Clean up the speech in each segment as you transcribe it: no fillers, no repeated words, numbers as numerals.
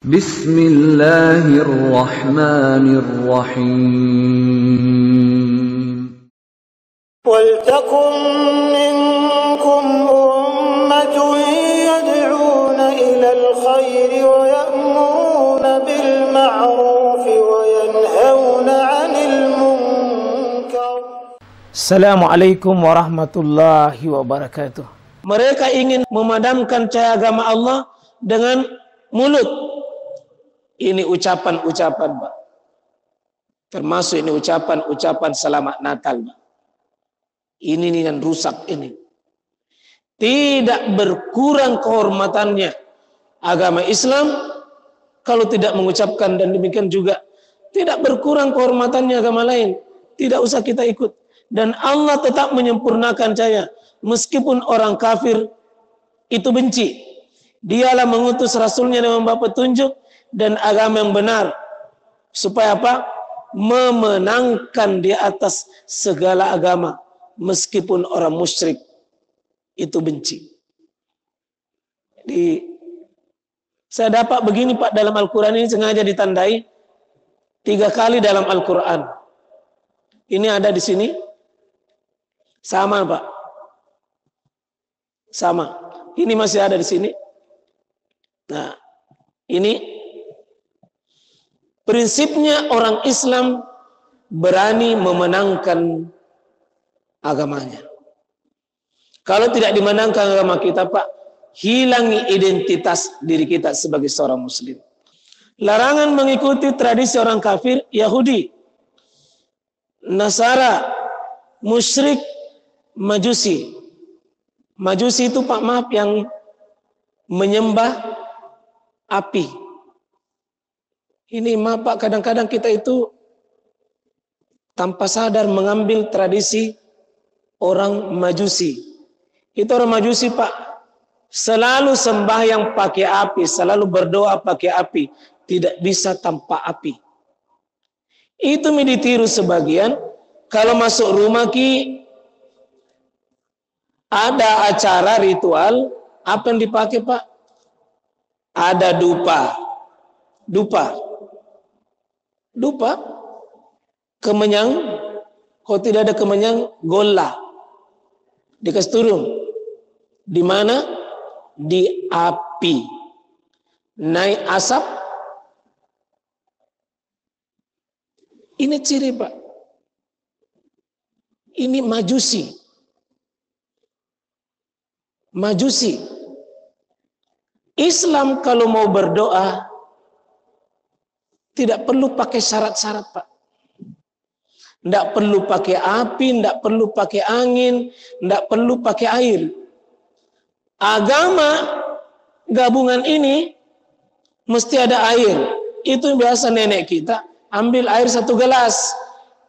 Bismillahirrahmanirrahim. وَلْتَكُنْ مِنْكُمْ أُمَّةٌ يَدْعُونَ إِلَى الْخَيْرِ وَيَأْمُرُونَ بِالْمَعْرُوفِ وَيَنْهَوْنَ عَنِ الْمُنْكَرِ. Assalamualaikum warahmatullahi wabarakatuh. Mereka ingin memadamkan cahaya agama Allah dengan mulut. Ini ucapan-ucapan, Pak. Termasuk ini ucapan-ucapan selamat Natal, Pak. Ini yang rusak ini. Tidak berkurang kehormatannya agama Islam kalau tidak mengucapkan, dan demikian juga tidak berkurang kehormatannya agama lain. Tidak usah kita ikut. Dan Allah tetap menyempurnakan cahaya. Meskipun orang kafir itu benci. Dialah mengutus Rasulnya dengan membawa petunjuk dan agama yang benar. Supaya apa? Memenangkan di atas segala agama. Meskipun orang musyrik itu benci. Jadi saya dapat begini, Pak, dalam Al-Quran ini sengaja ditandai 3 kali dalam Al-Quran. Ini ada di sini. Sama, Pak. Sama. Ini masih ada di sini. Nah, ini prinsipnya orang Islam berani memenangkan agamanya. Kalau tidak dimenangkan agama kita, Pak, hilangi identitas diri kita sebagai seorang muslim. Larangan mengikuti tradisi orang kafir, Yahudi, Nasara, musyrik, Majusi. Majusi itu, Pak, maaf, yang menyembah api. Ini maaf, Pak, kadang-kadang kita itu tanpa sadar mengambil tradisi orang Majusi. Itu orang Majusi, Pak, selalu sembahyang pakai api, selalu berdoa pakai api, tidak bisa tanpa api. Itu ditiru sebagian. Kalau masuk rumah ada acara ritual, apa yang dipakai, Pak? Ada dupa. Kemenyang. Kalau tidak ada kemenyang, gola. Dikasih turun. Di mana? Di api. Naik asap. Ini ciri, Pak. Ini Majusi. Islam kalau mau berdoa tidak perlu pakai syarat-syarat, Pak. Tidak perlu pakai api, tidak perlu pakai angin, tidak perlu pakai air. Agama gabungan ini mesti ada air. Itu biasa nenek kita ambil air 1 gelas.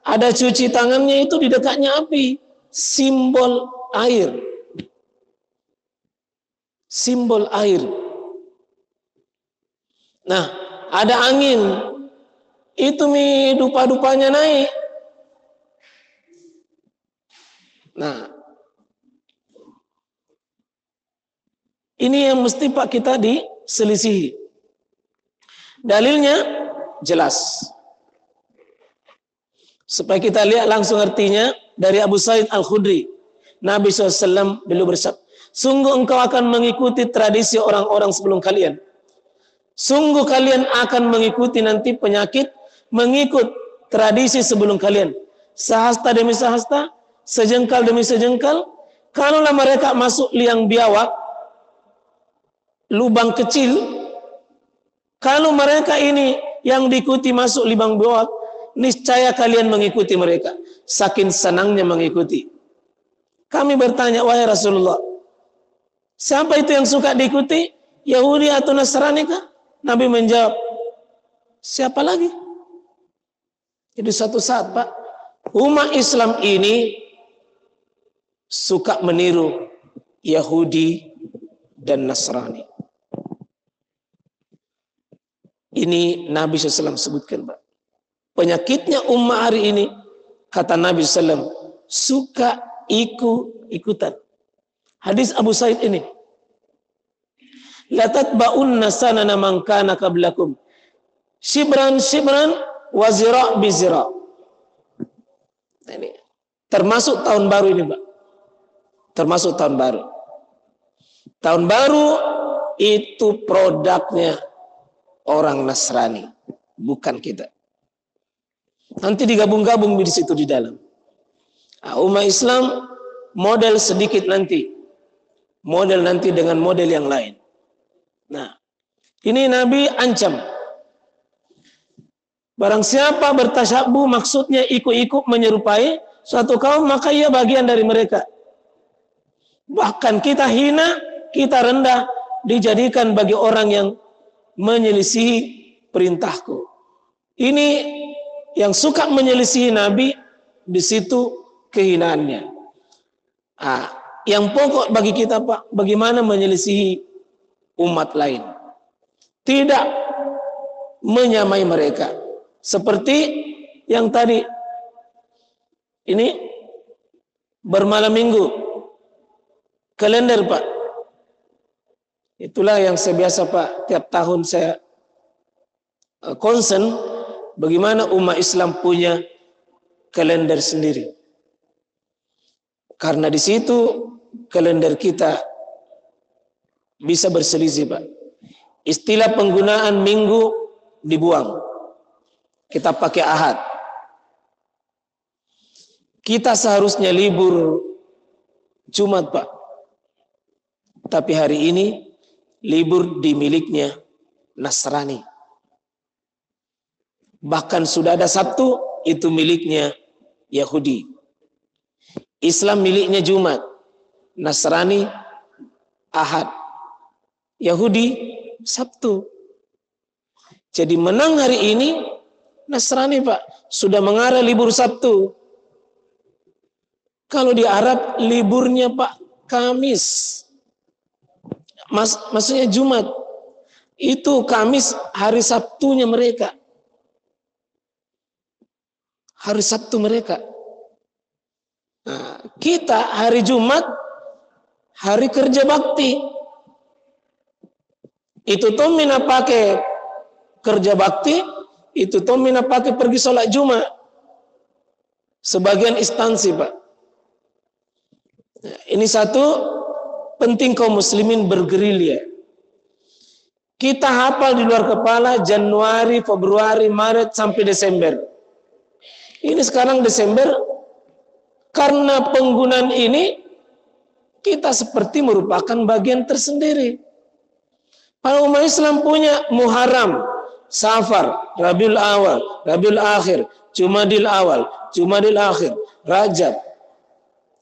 Ada cuci tangannya itu di dekatnya api. Simbol air. Simbol air. Nah, ada angin. Itu dupa-dupanya naik. Nah, ini yang mesti, Pak, kita diselisihi. Dalilnya jelas. Supaya kita lihat langsung artinya dari Abu Sa'id Al-Khudri. Nabi SAW beliau bersabda, sungguh engkau akan mengikuti tradisi orang-orang sebelum kalian. Sungguh kalian akan mengikuti nanti penyakit, mengikut tradisi sebelum kalian. Sehasta demi sehasta, sejengkal demi sejengkal. Kalaulah mereka masuk liang biawak, lubang kecil, kalau mereka ini yang diikuti masuk lubang biawak, niscaya kalian mengikuti mereka. Saking senangnya mengikuti. Kami bertanya, wahai Rasulullah, siapa itu yang suka diikuti? Yahudi atau Nasrani kah? Nabi menjawab, siapa lagi? Jadi suatu saat, Pak, umat Islam ini suka meniru Yahudi dan Nasrani. Ini Nabi SAW sebutkan, Pak. Penyakitnya umat hari ini, kata Nabi SAW, suka ikut-ikutan. Hadis Abu Sa'id ini. La tatba'unna sanana man kana qablakum. Shibran shibran wa zira' bi zira'. Ini termasuk tahun baru ini, Pak. Termasuk tahun baru. Tahun baru itu produknya orang Nasrani, bukan kita. Nanti digabung-gabung di situ di dalam. Nah, umat Islam model sedikit nanti. Model nanti dengan model yang lain. Nah, ini Nabi ancam. Barang siapa bertasyabuh maksudnya ikut-ikut menyerupai suatu kaum, maka ia bagian dari mereka. Bahkan kita hina, kita rendah, dijadikan bagi orang yang menyelisihi perintahku. Ini yang suka menyelisihi Nabi, di situ kehinaannya. Ah, yang pokok bagi kita, Pak, bagaimana menyelisihi umat lain. Tidak menyamai mereka. Seperti yang tadi, ini bermalam minggu, kalender, Pak. Itulah yang saya biasa, Pak, tiap tahun saya concern bagaimana umat Islam punya kalender sendiri. Karena di situ kalender kita bisa berselisih, Pak. Istilah penggunaan minggu dibuang. Kita pakai Ahad. Kita seharusnya libur Jumat, Pak. Tapi hari ini libur di miliknya Nasrani. Bahkan sudah ada Sabtu, itu miliknya Yahudi. Islam miliknya Jumat, Nasrani Ahad, Yahudi Sabtu. Jadi menang hari ini Nasrani, Pak, sudah mengarah libur Sabtu. Kalau di Arab liburnya, Pak, Kamis. Maksudnya Jumat. Itu Kamis hari Sabtunya mereka. Hari Sabtu mereka. Nah, kita hari Jumat hari kerja bakti. Itu tomina pakai kerja bakti, itu tomina pakai pergi sholat Jumat. Sebagian instansi, Pak. Nah, ini satu penting kaum muslimin bergerilya. Kita hafal di luar kepala Januari, Februari, Maret sampai Desember. Ini sekarang Desember, karena penggunaan ini kita seperti merupakan bagian tersendiri. Para umat Islam punya Muharram, Safar, Rabiul Awal, Rabiul Akhir, Jumadil Awal, Jumadil Akhir, Rajab,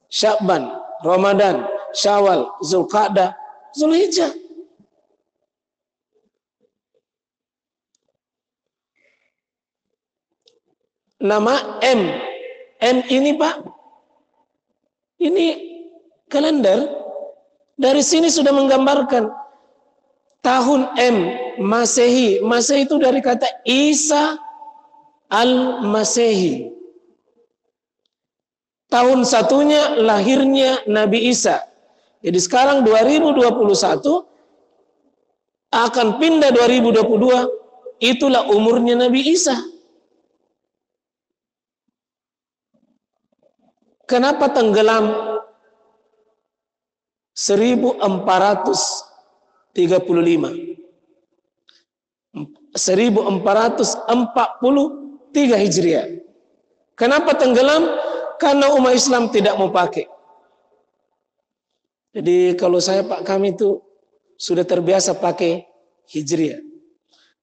Sya'ban, Ramadan, Syawal, Zulqa'dah, Zulhijjah. Nama M ini, Pak, ini kalender dari sini sudah menggambarkan tahun M Masehi. Masehi itu dari kata Isa al-Masehi. Tahun satunya lahirnya Nabi Isa. Jadi sekarang 2021 akan pindah 2022, itulah umurnya Nabi Isa. Kenapa tenggelam 1435? 1443 Hijriah. Kenapa tenggelam? Karena umat Islam tidak mau pakai. Jadi kalau saya, Pak, kami itu sudah terbiasa pakai Hijriah.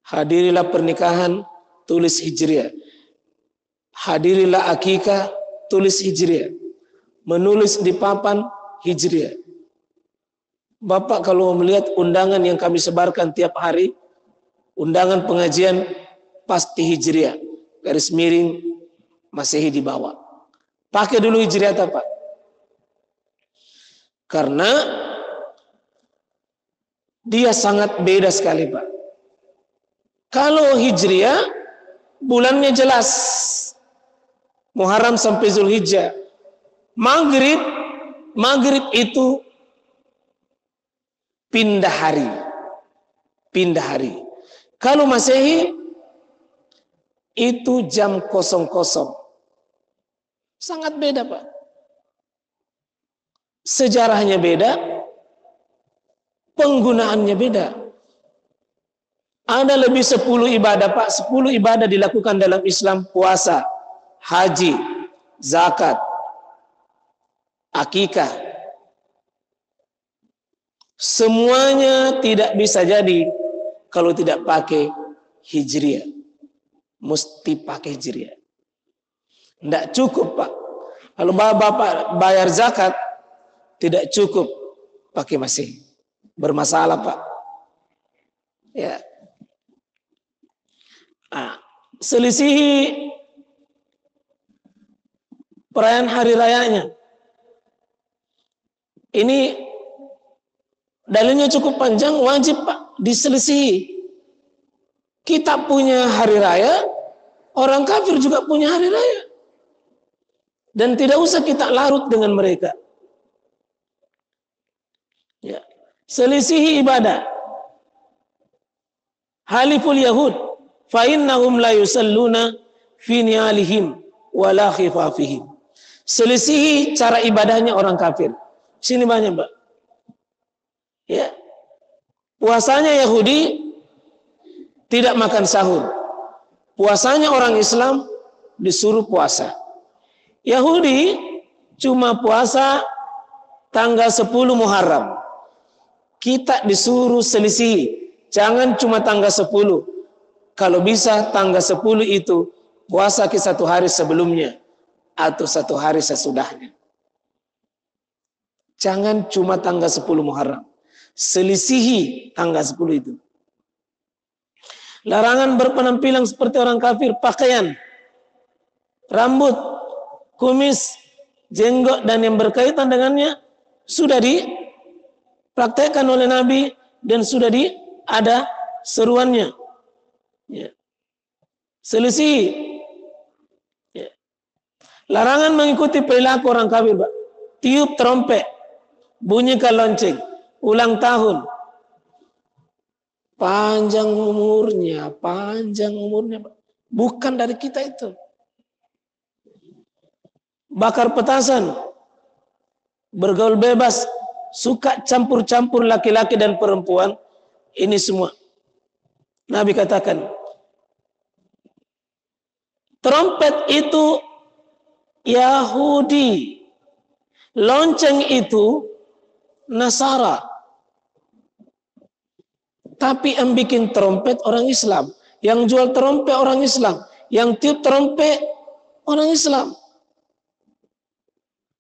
Hadirilah pernikahan, tulis Hijriah. Hadirilah akikah, tulis Hijriah. Menulis di papan, Hijriah. Bapak kalau melihat undangan yang kami sebarkan tiap hari, undangan pengajian pasti Hijriah. Garis miring Masehi di bawah. Pakai dulu Hijriah, Pak. Karena dia sangat beda sekali, Pak. Kalau Hijriah, bulannya jelas. Muharram sampai Zulhijjah. Maghrib itu pindah hari. pindah hari. Kalau Masehi itu jam 00. Sangat beda, Pak. Sejarahnya beda, penggunaannya beda. Ada lebih 10 ibadah, Pak. 10 ibadah dilakukan dalam Islam: puasa, haji, zakat, akikah. Semuanya tidak bisa jadi kalau tidak pakai Hijriah. Mesti pakai Hijriah. Tidak cukup, Pak. Kalau Bapak bayar zakat, tidak cukup pakai Masehi. Bermasalah, Pak. Ya. Selisihi perayaan hari rayanya. Ini dalilnya cukup panjang, wajib, Pak, diselisihi. Kita punya hari raya, orang kafir juga punya hari raya. Dan tidak usah kita larut dengan mereka. Ya. Selisihi ibadah. Haliful Yahud, fa innahum la yusalluna fi ni'alihim wa la khifafihim. Selisihi cara ibadahnya orang kafir. Sini banyak, Pak. Ya. Puasanya Yahudi tidak makan sahur. Puasanya orang Islam disuruh puasa. Yahudi cuma puasa tanggal 10 Muharram. Kita disuruh selisih. Jangan cuma tanggal 10. Kalau bisa tanggal 10 itu puasa ke 1 hari sebelumnya atau 1 hari sesudahnya. Jangan cuma tanggal 10 Muharram. Selisihi tanggal 10 itu. Larangan berpenampilan seperti orang kafir, pakaian, rambut, kumis, jenggot dan yang berkaitan dengannya sudah dipraktekkan oleh Nabi dan sudah ada seruannya. Ya. Selisih. Ya. Larangan mengikuti perilaku orang kafir, Pak. Tiup trompet, bunyikan lonceng, ulang tahun. Panjang umurnya, Pak. Bukan dari kita itu. Bakar petasan, bergaul bebas, suka campur-campur laki-laki dan perempuan, ini semua. Nabi katakan, trompet itu Yahudi, lonceng itu Nasara. Tapi yang bikin trompet orang Islam, yang jual trompet orang Islam, yang tiup trompet orang Islam.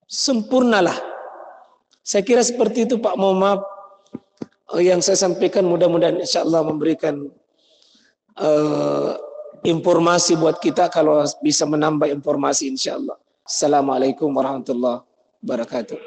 Sempurnalah. Saya kira seperti itu, Pak. Mohon maaf yang saya sampaikan, mudah-mudahan insya Allah memberikan informasi buat kita, kalau bisa menambah informasi insya Allah. Assalamualaikum warahmatullahi wabarakatuh.